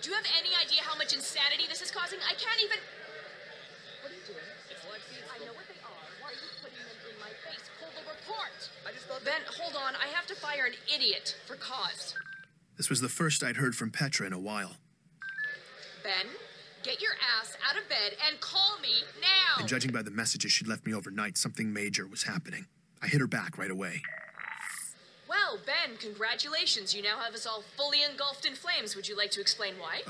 Do you have any idea how much insanity this is causing? I can't even... What are you doing? It's Lexi's. I know what they are. Why are you putting them in my face? Pull the report. I just thought... Ben, hold on. I have to fire an idiot for cause. This was the first I'd heard from Petra in a while. Ben, get your ass out of bed and call me now. And judging by the messages she'd left me overnight, something major was happening. I hit her back right away. Well, Ben, congratulations. You now have us all fully engulfed in flames. Would you like to explain why?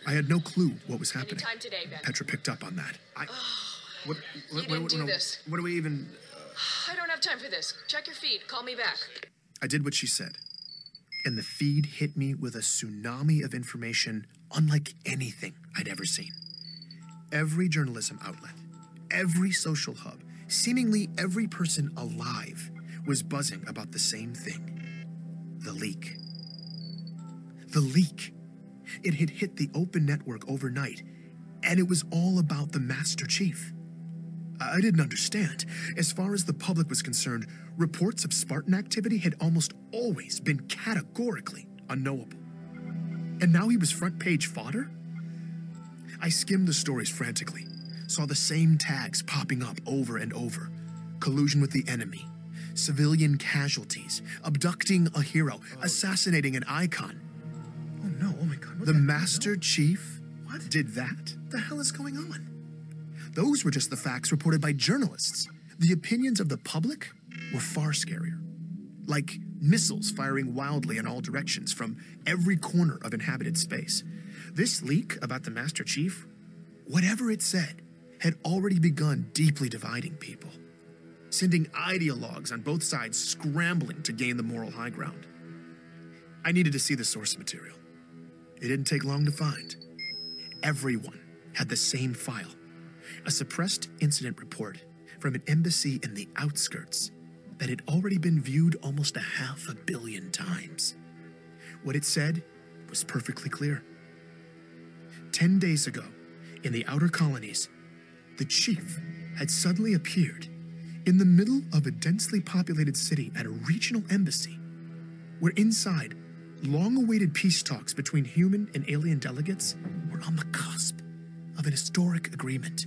I had no clue what was happening. Anytime today, Ben. Petra picked up on that. You didn't do this. What do we even... I don't have time for this. Check your feed. Call me back. I did what she said. And the feed hit me with a tsunami of information unlike anything I'd ever seen. Every journalism outlet, every social hub, seemingly every person alive was buzzing about the same thing. The leak. The leak. It had hit the open network overnight, and it was all about the Master Chief. I didn't understand. As far as the public was concerned, reports of Spartan activity had almost always been categorically unknowable. And now he was front-page fodder? I skimmed the stories frantically, saw the same tags popping up over and over. Collusion with the enemy, civilian casualties, abducting a hero, assassinating an icon. Oh no, oh my God. The Master Chief What? did that? What the hell is going on? Those were just the facts reported by journalists. The opinions of the public were far scarier. Like missiles firing wildly in all directions from every corner of inhabited space. This leak about the Master Chief, whatever it said, had already begun deeply dividing people, sending ideologues on both sides scrambling to gain the moral high ground. I needed to see the source material. It didn't take long to find. Everyone had the same file. A suppressed incident report from an embassy in the outskirts that had already been viewed almost 500 million times. What it said was perfectly clear. 10 days ago, in the outer colonies, the chief had suddenly appeared in the middle of a densely populated city at a regional embassy, where inside, long-awaited peace talks between human and alien delegates were on the cusp of an historic agreement.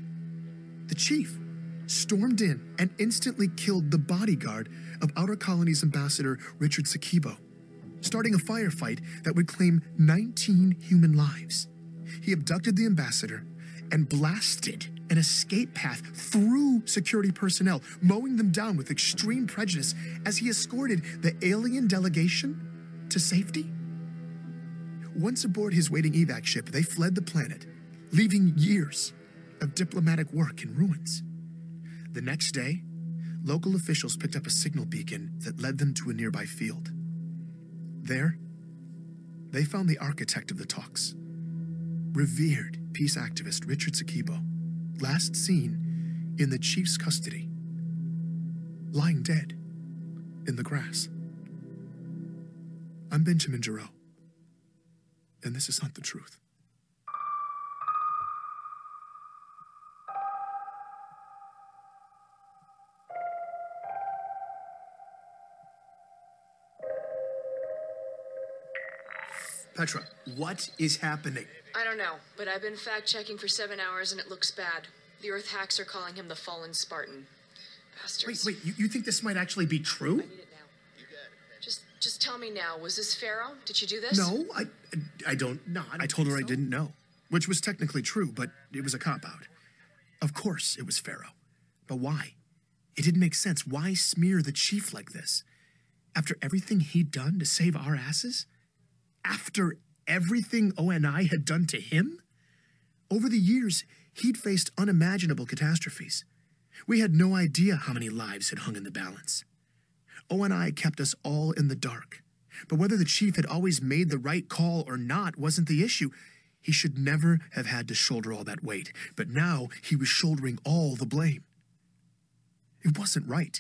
The chief stormed in and instantly killed the bodyguard of Outer Colonies Ambassador Richard Sakibo, starting a firefight that would claim 19 human lives. He abducted the ambassador and blasted an escape path through security personnel, mowing them down with extreme prejudice as he escorted the alien delegation to safety. Once aboard his waiting evac ship, they fled the planet, leaving years of diplomatic work in ruins. The next day, local officials picked up a signal beacon that led them to a nearby field. There, they found the architect of the talks, revered peace activist Richard Sakibo, last seen in the chief's custody, lying dead in the grass. I'm Benjamin Giroux, and this is not the truth. Petra, what is happening? I don't know, but I've been fact-checking for 7 hours and it looks bad. The Earth hacks are calling him the Fallen Spartan. Bastards. Wait, you think this might actually be true? I need it now. You got it. Just tell me now, was this Pharaoh? Did you do this? No, I don't. No, I told her I didn't know, which was technically true, but it was a cop-out. Of course it was Pharaoh. But why? It didn't make sense. Why smear the chief like this? After everything he'd done to save our asses? After everything ONI had done to him? Over the years, he'd faced unimaginable catastrophes. We had no idea how many lives had hung in the balance. ONI kept us all in the dark. But whether the chief had always made the right call or not wasn't the issue. He should never have had to shoulder all that weight. But now he was shouldering all the blame. It wasn't right.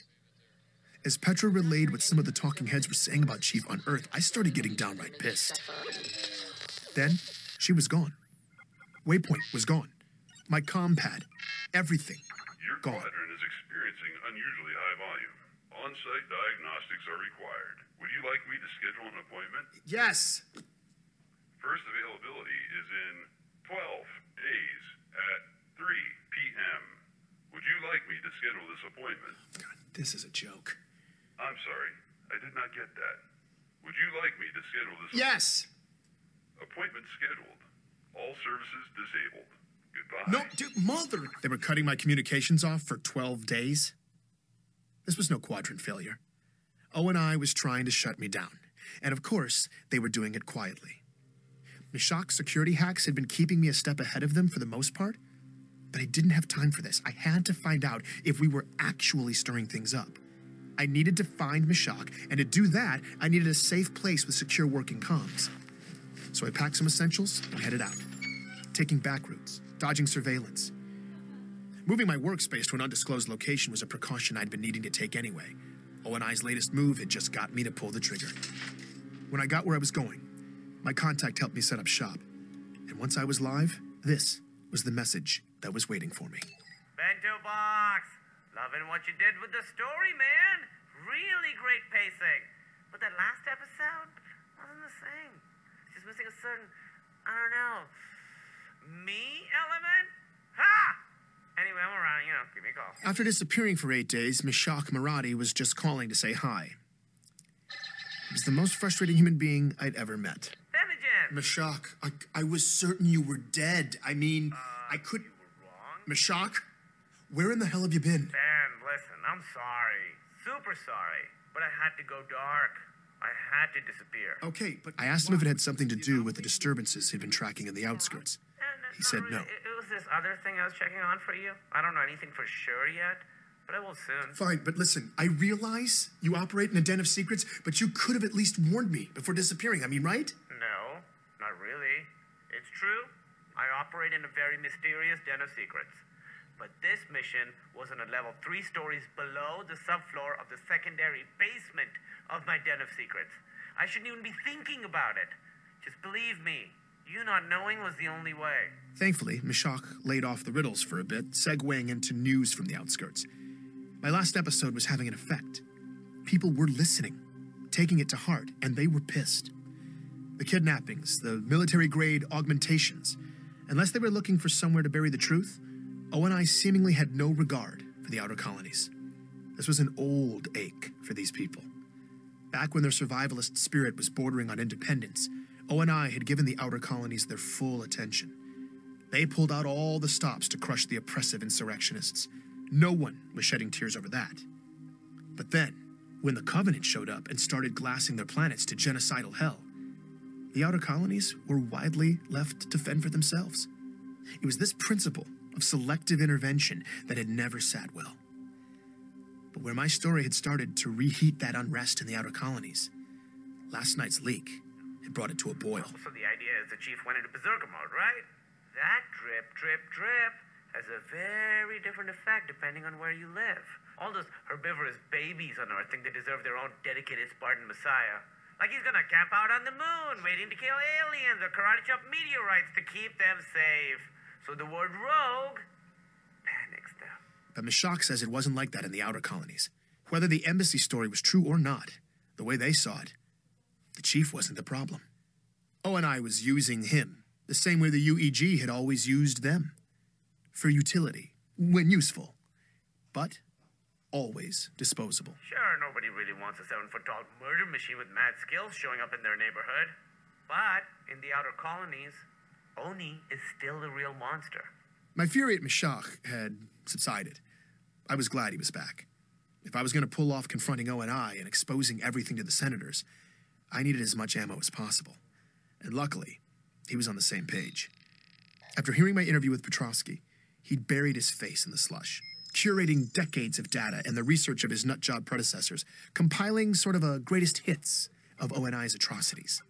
As Petra relayed what some of the talking heads were saying about Chief on Earth, I started getting downright pissed. Then, she was gone. Waypoint was gone. My comm pad. Everything. Your gone. quadrant is experiencing unusually high volume. On-site diagnostics are required. Would you like me to schedule an appointment? Yes. First availability is in 12 days at 3 p.m. Would you like me to schedule this appointment? God, this is a joke. I'm sorry, I did not get that. Would you like me to schedule this? Yes! Appointment scheduled. All services disabled. Goodbye. No, dude, Mulder! They were cutting my communications off for 12 days. This was no quadrant failure. O&I was trying to shut me down. And of course, they were doing it quietly. Meshach's security hacks had been keeping me a step ahead of them for the most part, but I didn't have time for this. I had to find out if we were actually stirring things up. I needed to find Meshach, and to do that, I needed a safe place with secure working comms. So I packed some essentials and headed out, taking back routes, dodging surveillance. Moving my workspace to an undisclosed location was a precaution I'd been needing to take anyway. O&I's latest move had just got me to pull the trigger. When I got where I was going, my contact helped me set up shop. And once I was live, this was the message that was waiting for me. Bento box! Loving what you did with the story, man! Really great pacing. But that last episode wasn't the same. It's just missing a certain, I don't know, me element? Ha! Anyway, I'm around, give me a call. After disappearing for 8 days, Meshach Maradi was just calling to say hi. He was the most frustrating human being I'd ever met. Benjamin! Meshach, I was certain you were dead. I mean, I could... You were wrong? Meshach, where in the hell have you been? Ben, listen, I'm sorry. Super sorry. But I had to go dark. I had to disappear. Okay, but I asked him if it had something to do with the disturbances he'd been tracking in the outskirts. He said no. It was this other thing I was checking on for you. I don't know anything for sure yet, but I will soon. Fine, but listen, I realize you operate in a den of secrets, but you could have at least warned me before disappearing. I mean, right? No, not really. It's true. I operate in a very mysterious den of secrets. But this mission was on a level 3 stories below the subfloor of the secondary basement of my den of secrets. I shouldn't even be thinking about it. Just believe me, you not knowing was the only way. Thankfully, Meshach laid off the riddles for a bit, segueing into news from the outskirts. My last episode was having an effect. People were listening, taking it to heart, and they were pissed. The kidnappings, the military-grade augmentations, unless they were looking for somewhere to bury the truth, O&I seemingly had no regard for the outer colonies. This was an old ache for these people. Back when their survivalist spirit was bordering on independence, O&I had given the outer colonies their full attention. They pulled out all the stops to crush the oppressive insurrectionists. No one was shedding tears over that. But then, when the Covenant showed up and started glassing their planets to genocidal hell, the outer colonies were widely left to fend for themselves. It was this principle of selective intervention that had never sat well. But where my story had started to reheat that unrest in the outer colonies, last night's leak had brought it to a boil. So the idea is the chief went into berserker mode, right? That drip, drip, drip has a very different effect depending on where you live. All those herbivorous babies on Earth think they deserve their own dedicated Spartan messiah. Like he's gonna camp out on the moon, waiting to kill aliens or karate chop meteorites to keep them safe. So the word rogue panics them. But Meshach says it wasn't like that in the outer colonies. Whether the embassy story was true or not, the way they saw it, the chief wasn't the problem. O&I was using him the same way the UEG had always used them. For utility, when useful, but always disposable. Sure, nobody really wants a 7-foot-tall murder machine with mad skills showing up in their neighborhood. But in the outer colonies, Oni is still the real monster. My fury at Meshach had subsided. I was glad he was back. If I was going to pull off confronting O&I and exposing everything to the senators, I needed as much ammo as possible. And luckily, he was on the same page. After hearing my interview with Petrovsky, he'd buried his face in the slush, curating decades of data and the research of his nutjob predecessors, compiling sort of a greatest hits of O&I's atrocities.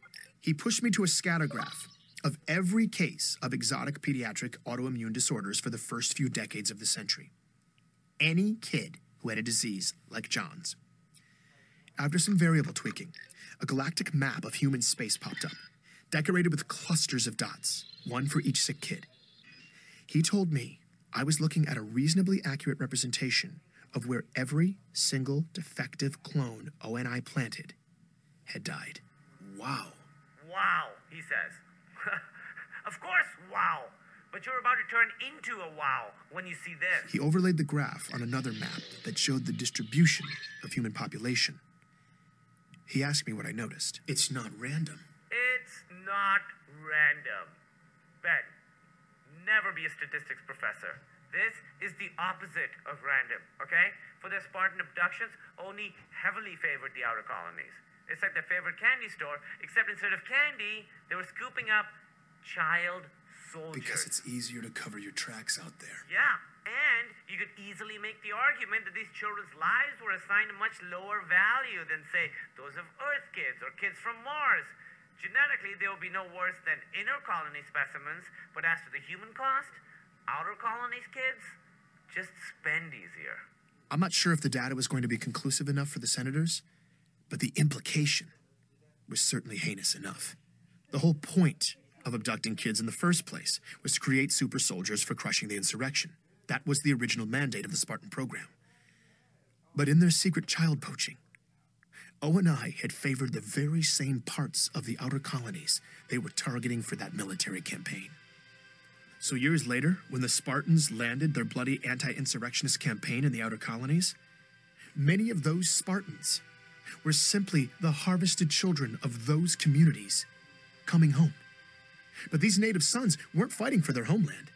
He pushed me to a scattergraph of every case of exotic pediatric autoimmune disorders for the first few decades of the century. Any kid who had a disease like John's. After some variable tweaking, a galactic map of human space popped up, decorated with clusters of dots, one for each sick kid. He told me I was looking at a reasonably accurate representation of where every single defective clone O&I planted had died. Wow. Wow, he says. Of course, wow. But you're about to turn into a wow when you see this. He overlaid the graph on another map that showed the distribution of human population. He asked me what I noticed. It's not random. It's not random. Ben, never be a statistics professor. This is the opposite of random, okay? For their Spartan abductions, Oni heavily favored the outer colonies. It's like their favorite candy store, except instead of candy, they were scooping up child soldiers. Because it's easier to cover your tracks out there. Yeah, and you could easily make the argument that these children's lives were assigned a much lower value than, say, those of Earth kids or kids from Mars. Genetically, they will be no worse than inner colony specimens, but as to the human cost, outer colonies kids just spend easier. I'm not sure if the data was going to be conclusive enough for the senators, but the implication was certainly heinous enough. The whole point of abducting kids in the first place was to create super soldiers for crushing the insurrection. That was the original mandate of the Spartan program. But in their secret child poaching, O&I had favored the very same parts of the outer colonies they were targeting for that military campaign. So years later, when the Spartans landed their bloody anti-insurrectionist campaign in the outer colonies, many of those Spartans were simply the harvested children of those communities coming home. But these native sons weren't fighting for their homeland.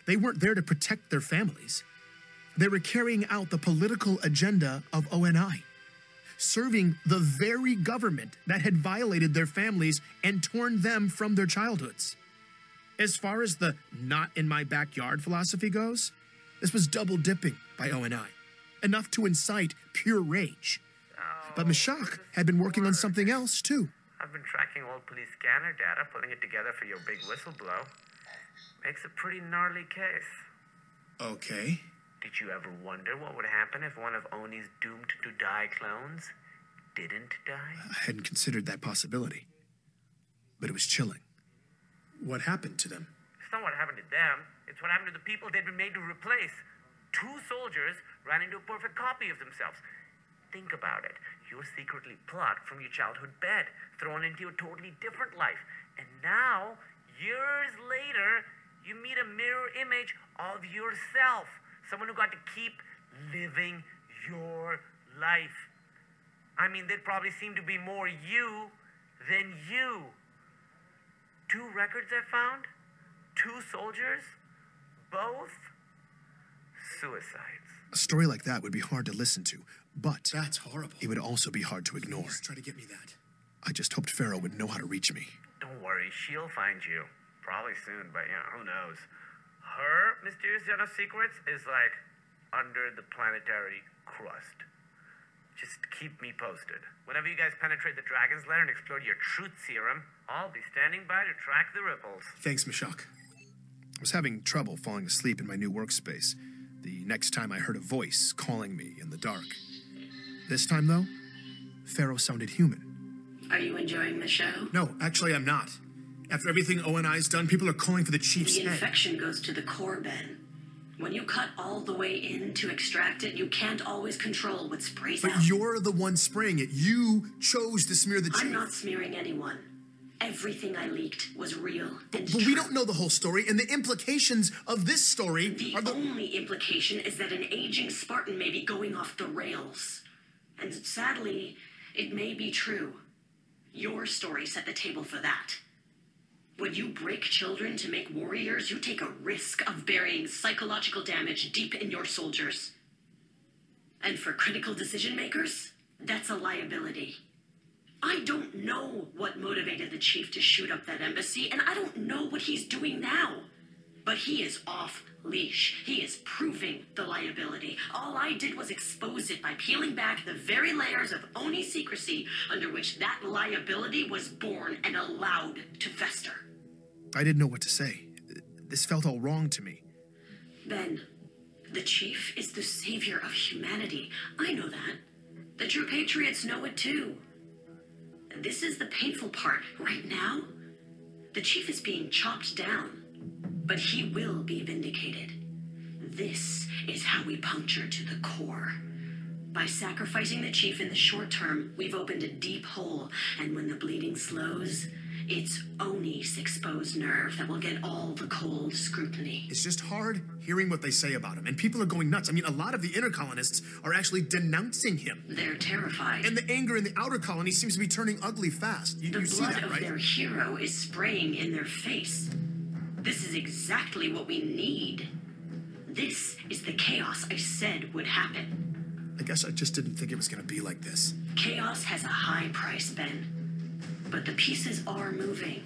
They weren't there to protect their families. They were carrying out the political agenda of O&I, serving the very government that had violated their families and torn them from their childhoods. As far as the not in my backyard philosophy goes, this was double dipping by O&I, enough to incite pure rage. But Meshach had been working on something else too. I've been tracking old police scanner data, putting it together for your big whistleblow. Makes a pretty gnarly case. Okay. Did you ever wonder what would happen if one of Oni's doomed to die clones didn't die? I hadn't considered that possibility, but it was chilling. What happened to them? It's not what happened to them. It's what happened to the people they'd been made to replace. 2 soldiers ran into a perfect copy of themselves. Think about it. You're secretly plucked from your childhood bed, thrown into a totally different life. And now, years later, you meet a mirror image of yourself. Someone who got to keep living your life. I mean, they'd probably seem to be more you than you. 2 records I found, 2 soldiers, both suicides. A story like that would be hard to listen to, but That's horrible. it would also be hard to ignore. Please try to get me that. I just hoped Pharaoh would know how to reach me. Don't worry, she'll find you. Probably soon, but who knows. Her mysterious den of secrets is like under the planetary crust. Just keep me posted. Whenever you guys penetrate the dragon's lair and explore your truth serum, I'll be standing by to track the ripples. Thanks, Meshach. I was having trouble falling asleep in my new workspace the next time I heard a voice calling me in the dark. This time, though, Pharaoh sounded human. Are you enjoying the show? No, actually, I'm not. After everything O&I's done, people are calling for the chief's The head. infection goes to the core, Ben. When you cut all the way in to extract it, you can't always control what sprays out. But you're the one spraying it. You chose to smear the chief. I'm not smearing anyone. Everything I leaked was real and But true. we don't know the whole story, and the implications of this story The are the... only implication is that an aging Spartan may be going off the rails. And sadly, it may be true. Your story set the table for that. When you break children to make warriors, you take a risk of burying psychological damage deep in your soldiers. And for critical decision makers, that's a liability. I don't know what motivated the chief to shoot up that embassy, and I don't know what he's doing now. But he is off leash. He is proving the liability. All I did was expose it by peeling back the very layers of Oni secrecy under which that liability was born and allowed to fester. I didn't know what to say. This felt all wrong to me. Ben, the chief is the savior of humanity. I know that. The true patriots know it too. This is the painful part. Right now, the chief is being chopped down, but he will be vindicated. This is how we puncture to the core. By sacrificing the chief in the short term, we've opened a deep hole, and when the bleeding slows, It's Oni's exposed nerve that will get all the cold scrutiny. It's just hard hearing what they say about him, and people are going nuts. I mean, a lot of the inner colonists are actually denouncing him. They're terrified. And the anger in the outer colony seems to be turning ugly fast. The You see blood that, of right? their hero is spraying in their face. This is exactly what we need. This is the chaos I said would happen. I guess I just didn't think it was going to be like this. Chaos has a high price, Ben. But the pieces are moving.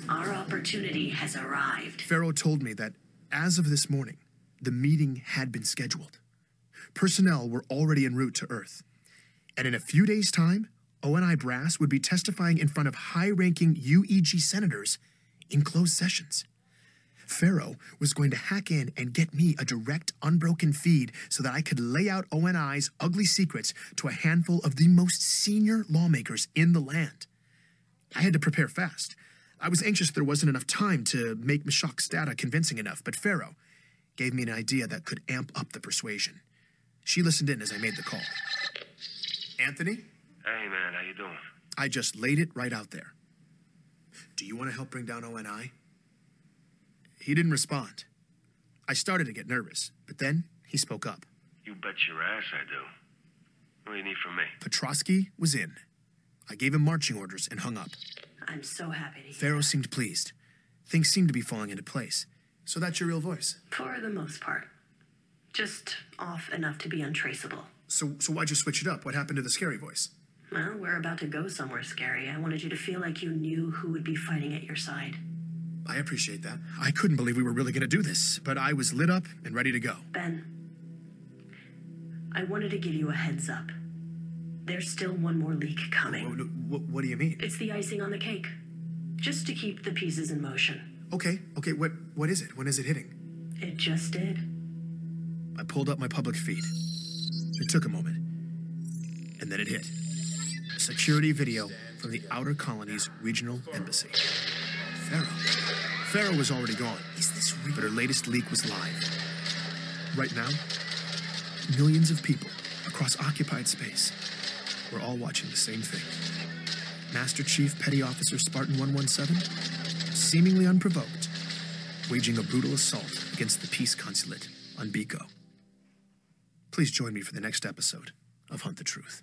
Our opportunity has arrived. Pharaoh told me that as of this morning, the meeting had been scheduled. Personnel were already en route to Earth. And in a few days' time, ONI brass would be testifying in front of high-ranking UEG senators in closed sessions. Pharaoh was going to hack in and get me a direct, unbroken feed so that I could lay out ONI's ugly secrets to a handful of the most senior lawmakers in the land. I had to prepare fast. I was anxious there wasn't enough time to make Meshach's data convincing enough, but Pharaoh gave me an idea that could amp up the persuasion. She listened in as I made the call. Anthony? Hey, man, how you doing? I just laid it right out there. Do you want to help bring down ONI? He didn't respond. I started to get nervous, but then he spoke up. You bet your ass I do. What do you need from me? Petrosky was in. I gave him marching orders and hung up. I'm so happy to hear Pharaoh that. seemed pleased. Things seemed to be falling into place. So that's your real voice? For the most part. Just off enough to be untraceable. So why'd you switch it up? What happened to the scary voice? Well, we're about to go somewhere scary. I wanted you to feel like you knew who would be fighting at your side. I appreciate that. I couldn't believe we were really going to do this, but I was lit up and ready to go. Ben, I wanted to give you a heads up. There's still one more leak coming. What do you mean? It's the icing on the cake. Just to keep the pieces in motion. Okay, what is it? When is it hitting? It just did. I pulled up my public feed. It took a moment. And then it hit. A security video from the Outer Colony's regional embassy. Pharaoh was already gone. Is this real? But her latest leak was live. Right now, millions of people across occupied space were all watching the same thing. Master Chief Petty Officer Spartan 117, seemingly unprovoked, waging a brutal assault against the peace consulate on Biko. Please join me for the next episode of Hunt the Truth.